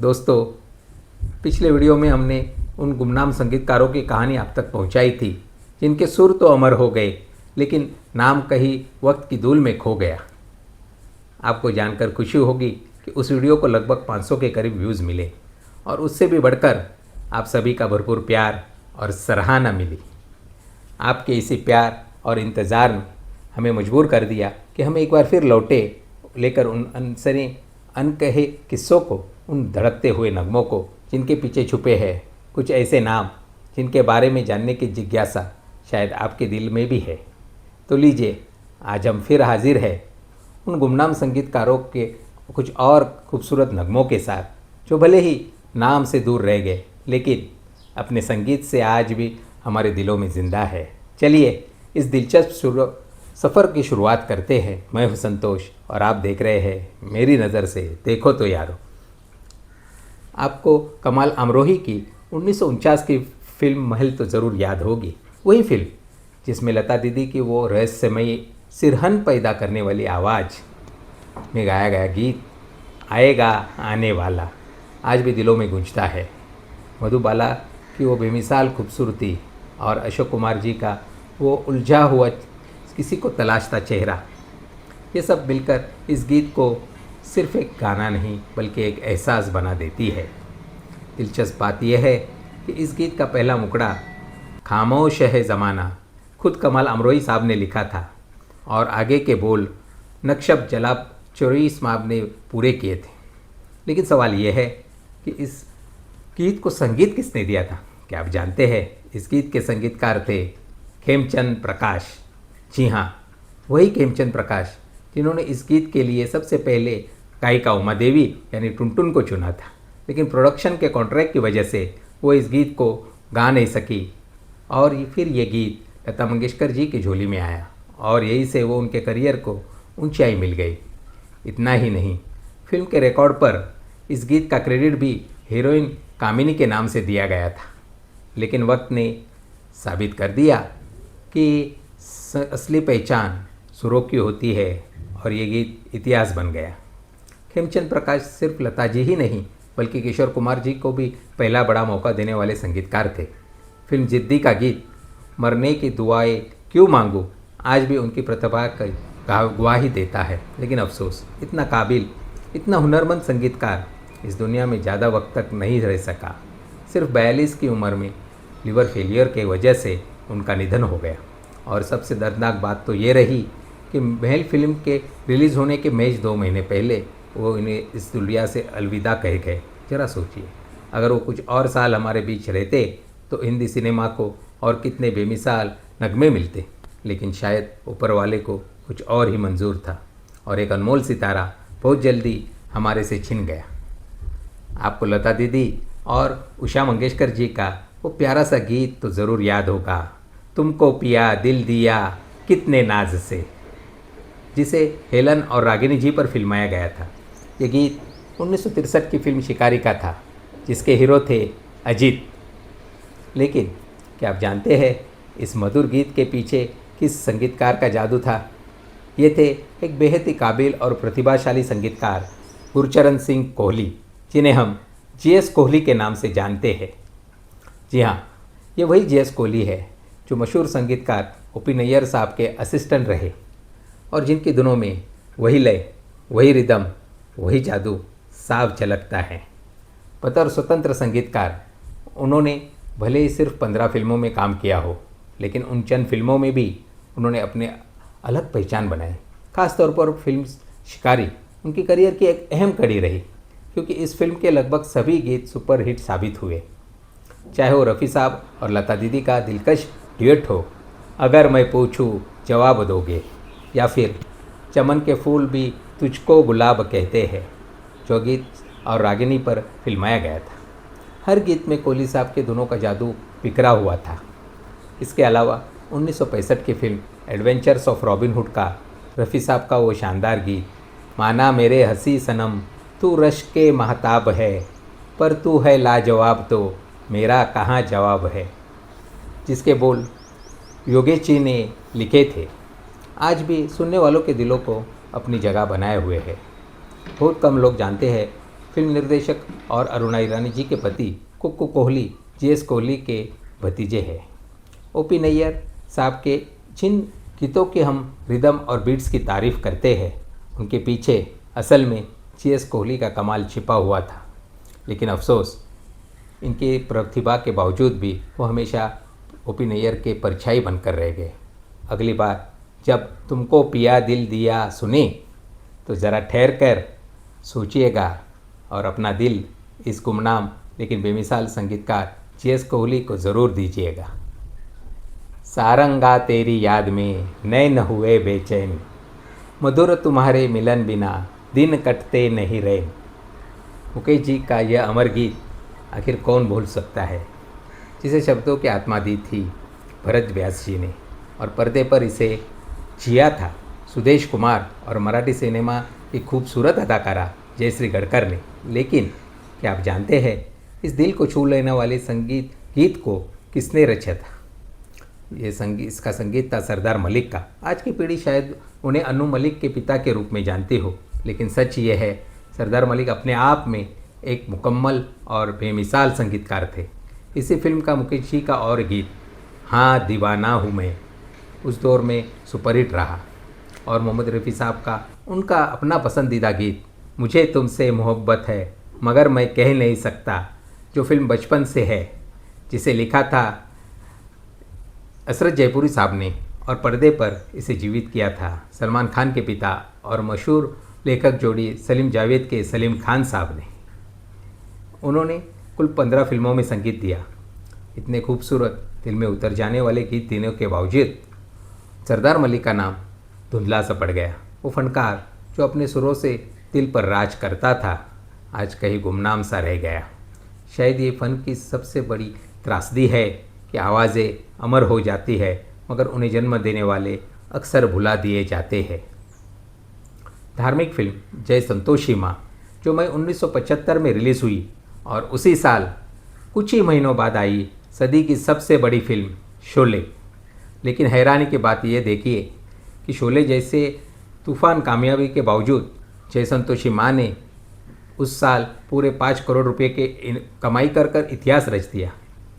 दोस्तों, पिछले वीडियो में हमने उन गुमनाम संगीतकारों की कहानी आप तक पहुंचाई थी जिनके सुर तो अमर हो गए लेकिन नाम कहीं वक्त की धूल में खो गया। आपको जानकर खुशी होगी कि उस वीडियो को लगभग 500 के करीब व्यूज़ मिले और उससे भी बढ़कर आप सभी का भरपूर प्यार और सराहना मिली। आपके इसी प्यार और इंतज़ार ने हमें मजबूर कर दिया कि हम एक बार फिर लौटे लेकर उन अनसरे अनकहे किस्सों को, उन धड़कते हुए नगमों को जिनके पीछे छुपे हैं कुछ ऐसे नाम जिनके बारे में जानने की जिज्ञासा शायद आपके दिल में भी है। तो लीजिए, आज हम फिर हाजिर हैं उन गुमनाम संगीतकारों के कुछ और खूबसूरत नगमों के साथ जो भले ही नाम से दूर रह गए लेकिन अपने संगीत से आज भी हमारे दिलों में ज़िंदा है। चलिए इस दिलचस्प सफ़र की शुरुआत करते हैं। मैं हूं संतोष और आप देख रहे हैं मेरी नज़र से देखो तो यारो। आपको कमाल अमरोही की 1949 की फिल्म महल तो ज़रूर याद होगी। वही फिल्म जिसमें लता दीदी की वो रहस्यमयी सिरहन पैदा करने वाली आवाज़ में गाया गया गीत आएगा आने वाला आज भी दिलों में गूंजता है। मधुबाला की वो बेमिसाल खूबसूरती और अशोक कुमार जी का वो उलझा हुआ किसी को तलाशता चेहरा, ये सब मिलकर इस गीत को सिर्फ एक गाना नहीं बल्कि एक एहसास बना देती है। दिलचस्प बात यह है कि इस गीत का पहला मुकड़ा खामोश है ज़माना खुद कमाल अमरोही साहब ने लिखा था और आगे के बोल नक्शब जलाब चौरी साहब ने पूरे किए थे। लेकिन सवाल यह है कि इस गीत को संगीत किसने दिया था? क्या आप जानते हैं? इस गीत के संगीतकार थे खेमचंद प्रकाश। जी हाँ, वही खेमचंद प्रकाश जिन्होंने इस गीत के लिए सबसे पहले गायिका उमा देवी यानी टुनटुन को चुना था। लेकिन प्रोडक्शन के कॉन्ट्रैक्ट की वजह से वो इस गीत को गा नहीं सकी और फिर ये गीत लता मंगेशकर जी की झोली में आया और यही से वो उनके करियर को ऊंचाई मिल गई। इतना ही नहीं, फिल्म के रिकॉर्ड पर इस गीत का क्रेडिट भी हीरोइन कामिनी के नाम से दिया गया था। लेकिन वक्त ने साबित कर दिया कि असली पहचान सुरों की होती है और ये गीत इतिहास बन गया। खेमचंद प्रकाश सिर्फ लता जी ही नहीं बल्कि किशोर कुमार जी को भी पहला बड़ा मौका देने वाले संगीतकार थे। फिल्म जिद्दी का गीत मरने की दुआएं क्यों मांगूं आज भी उनकी प्रतिभा का गवाही देता है। लेकिन अफसोस, इतना काबिल, इतना हुनरमंद संगीतकार इस दुनिया में ज़्यादा वक्त तक नहीं रह सका। सिर्फ 42 की उम्र में लिवर फेलियर के वजह से उनका निधन हो गया। और सबसे दर्दनाक बात तो ये रही कि महल फिल्म के रिलीज़ होने के महज 2 महीने पहले वो इन्हें इस दुनिया से अलविदा कह गए। ज़रा सोचिए, अगर वो कुछ और साल हमारे बीच रहते तो हिंदी सिनेमा को और कितने बेमिसाल नगमे मिलते। लेकिन शायद ऊपर वाले को कुछ और ही मंजूर था और एक अनमोल सितारा बहुत जल्दी हमारे से छिन गया। आपको लता दीदी और उषा मंगेशकर जी का वो प्यारा सा गीत तो ज़रूर याद होगा, तुमको पिया दिल दिया कितने नाज से, जिसे हेलन और रागिनी जी पर फिल्माया गया था। ये गीत 1963 की फिल्म शिकारी का था जिसके हीरो थे अजीत। लेकिन क्या आप जानते हैं इस मधुर गीत के पीछे किस संगीतकार का जादू था? ये थे एक बेहद ही काबिल और प्रतिभाशाली संगीतकार गुरचरण सिंह कोहली, जिन्हें हम जीएस कोहली के नाम से जानते हैं। जी हाँ, ये वही जीएस कोहली है जो मशहूर संगीतकार ओपी नैयर साहब के असिस्टेंट रहे और जिनकी धुनों में वही लय, वही रिदम, वही जादू साफ झलकता है। बतौर स्वतंत्र संगीतकार उन्होंने भले ही सिर्फ 15 फिल्मों में काम किया हो, लेकिन उन चंद फिल्मों में भी उन्होंने अपने अलग पहचान बनाई। खासतौर पर फिल्म शिकारी उनकी करियर की एक अहम कड़ी रही क्योंकि इस फिल्म के लगभग सभी गीत सुपरहिट साबित हुए। चाहे वो रफ़ी साहब और लता दीदी का दिलकश ड्यूएट हो, अगर मैं पूछूं जवाब दोगे, या फिर चमन के फूल भी तुझको गुलाब कहते हैं जो गीत और रागिनी पर फिल्माया गया था। हर गीत में कोहली साहब के धुनों का जादू बिखरा हुआ था। इसके अलावा 1965 की film adventures of robin hood का रफ़ी साहब का वो शानदार गीत माना मेरे हंसी सनम तू रश के महताब है पर तू है लाजवाब तो मेरा कहाँ जवाब है, जिसके बोल योगेश जी ने लिखे थे, आज भी सुनने वालों के दिलों को अपनी जगह बनाए हुए है। बहुत कम लोग जानते हैं फिल्म निर्देशक और अरुणा ईरानी जी के पति कुक्कू कोहली जीएस कोहली के भतीजे हैं। ओपी नैयर साहब के जिन गीतों के हम रिदम और बीट्स की तारीफ़ करते हैं, उनके पीछे असल में जीएस कोहली का कमाल छिपा हुआ था। लेकिन अफसोस, इनकी प्रतिभा के बावजूद भी वो हमेशा ओपी नैयर के परछाई बनकर रह गए। अगली बार जब तुमको पिया दिल दिया सुने तो ज़रा ठहर कर सोचिएगा और अपना दिल इस गुमनाम लेकिन बेमिसाल संगीतकार जीएस कोहली को ज़रूर दीजिएगा। सारंगा तेरी याद में नैन हुए बेचैन, मधुर तुम्हारे मिलन बिना दिन कटते नहीं रहे। मुकेश जी का यह अमर गीत आखिर कौन भूल सकता है, जिसे शब्दों की आत्मा दी थी भरत व्यास जी ने और पर्दे पर इसे जिया था सुदेश कुमार और मराठी सिनेमा की खूबसूरत अदाकारा जयश्री गढ़कर ने। लेकिन क्या आप जानते हैं, इस दिल को छू लेने वाले संगीत गीत को किसने रचा था? इसका संगीत था सरदार मलिक का। आज की पीढ़ी शायद उन्हें अनु मलिक के पिता के रूप में जानती हो, लेकिन सच ये है, सरदार मलिक अपने आप में एक मुकम्मल और बेमिसाल संगीतकार थे। इसी फिल्म का मुकेश जी का और गीत हाँ दीवाना हूँ मैं उस दौर में सुपरहिट रहा, और मोहम्मद रफ़ी साहब का उनका अपना पसंदीदा गीत मुझे तुमसे मोहब्बत है मगर मैं कह नहीं सकता, जो फिल्म बचपन से है, जिसे लिखा था असरत जयपुरी साहब ने और पर्दे पर इसे जीवित किया था सलमान खान के पिता और मशहूर लेखक जोड़ी सलीम जावेद के सलीम खान साहब ने। उन्होंने कुल 15 फिल्मों में संगीत दिया। इतने खूबसूरत दिल में उतर जाने वाले गीत देने के बावजूद सरदार मलिक का नाम धुंधला सा पड़ गया। वो फनकार जो अपने सुरों से दिल पर राज करता था, आज कहीं गुमनाम सा रह गया। शायद ये फ़न की सबसे बड़ी त्रासदी है कि आवाज़ें अमर हो जाती है मगर उन्हें जन्म देने वाले अक्सर भुला दिए जाते हैं। धार्मिक फिल्म जय संतोषी माँ, जो मई 1975 में रिलीज़ हुई और उसी साल कुछ ही महीनों बाद आई सदी की सबसे बड़ी फिल्म शोले। लेकिन हैरानी की बात यह देखिए कि शोले जैसे तूफ़ान कामयाबी के बावजूद जय संतोषी माँ ने उस साल पूरे 5 करोड़ रुपए के कमाई कर इतिहास रच दिया।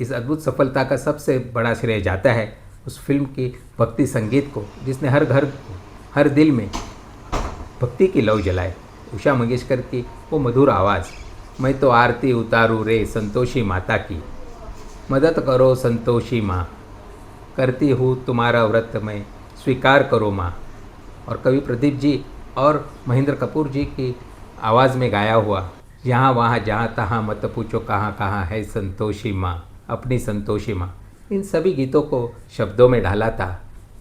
इस अद्भुत सफलता का सबसे बड़ा श्रेय जाता है उस फिल्म की भक्ति संगीत को, जिसने हर घर हर दिल में भक्ति की लौ जलाए। उषा मंगेशकर की वो मधुर आवाज़, मैं तो आरती उतारूँ रे संतोषी माता की, मदद करो संतोषी माँ, करती हूँ तुम्हारा व्रत मैं, स्वीकार करो माँ। और कवि प्रदीप जी और महेंद्र कपूर जी की आवाज़ में गाया हुआ यहाँ वहाँ जहाँ तहाँ मत पूछो कहाँ कहाँ है संतोषी माँ, अपनी संतोषी माँ, इन सभी गीतों को शब्दों में ढाला था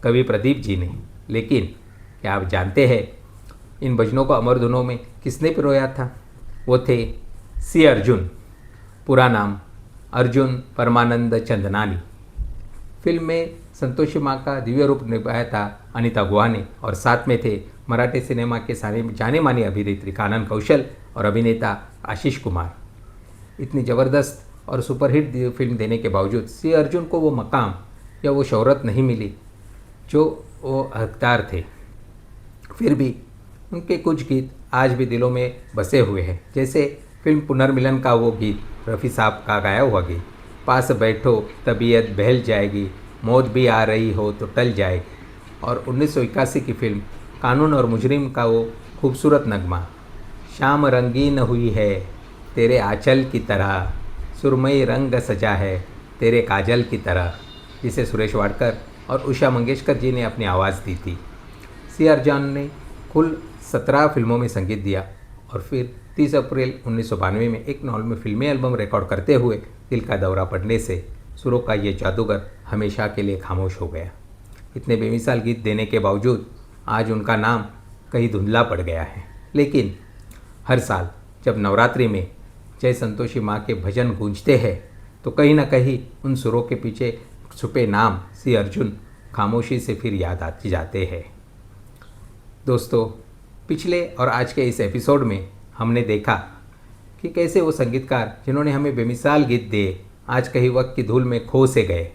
कवि प्रदीप जी ने। लेकिन क्या आप जानते हैं इन भजनों को अमर धुनों में किसने पिरोया था? वो थे सी अर्जुन, पूरा नाम अर्जुन परमानंद चंदनानी। फिल्म में संतोषी माँ का दिव्य रूप निभाया था अनीता गुहा ने, और साथ में थे मराठी सिनेमा के सारे जाने मानी अभिनेत्री कानन कौशल और अभिनेता आशीष कुमार। इतनी ज़बरदस्त और सुपरहिट फिल्म देने के बावजूद सी अर्जुन को वो मकाम या वो शोहरत नहीं मिली जो वो हकदार थे। फिर भी उनके कुछ गीत आज भी दिलों में बसे हुए हैं, जैसे फिल्म पुनर्मिलन का वो गीत रफ़ी साहब का गाया हुआ गीत, पास बैठो तबीयत बहल जाएगी, मौत भी आ रही हो तो टल जाएगी, और 1981 की फिल्म कानून और मुजरिम का वो खूबसूरत नगमा, शाम रंगीन हुई है तेरे आंचल की तरह, सुरमई रंग सजा है तेरे काजल की तरह, जिसे सुरेश वाडकर और उषा मंगेशकर जी ने अपनी आवाज़ दी थी। सी अर्जुन ने कुल 17 फिल्मों में संगीत दिया और फिर 30 अप्रैल 1992 में एक नॉर्मल फिल्मी एल्बम रिकॉर्ड करते हुए दिल का दौरा पड़ने से सुरों का ये जादूगर हमेशा के लिए खामोश हो गया। इतने बेमिसाल गीत देने के बावजूद आज उनका नाम कहीं धुंधला पड़ गया है। लेकिन हर साल जब नवरात्रि में जय संतोषी माँ के भजन गूंजते हैं तो कहीं ना कहीं उन सुरों के पीछे छुपे नाम सी अर्जुन खामोशी से फिर याद आते जाते हैं। दोस्तों, पिछले और आज के इस एपिसोड में हमने देखा कि कैसे वो संगीतकार जिन्होंने हमें बेमिसाल गीत दिए आज कहीं वक्त की धूल में खो से गए,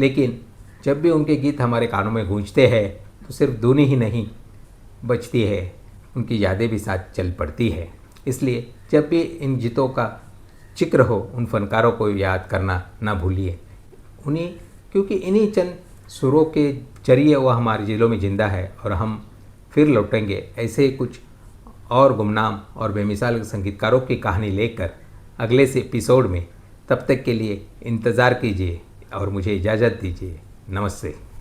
लेकिन जब भी उनके गीत हमारे कानों में गूंजते हैं तो सिर्फ धुन ही नहीं बजती है, उनकी यादें भी साथ चल पड़ती है। इसलिए जब भी इन गीतों का जिक्र हो उन फनकारों को याद करना ना भूलिए। क्योंकि इन्हीं चंद सुरों के जरिए वह हमारे दिलों में ज़िंदा है और हम फिर लौटेंगे ऐसे कुछ और गुमनाम और बेमिसाल संगीतकारों की कहानी लेकर अगले से एपिसोड में। तब तक के लिए इंतज़ार कीजिए और मुझे इजाज़त दीजिए। नमस्ते।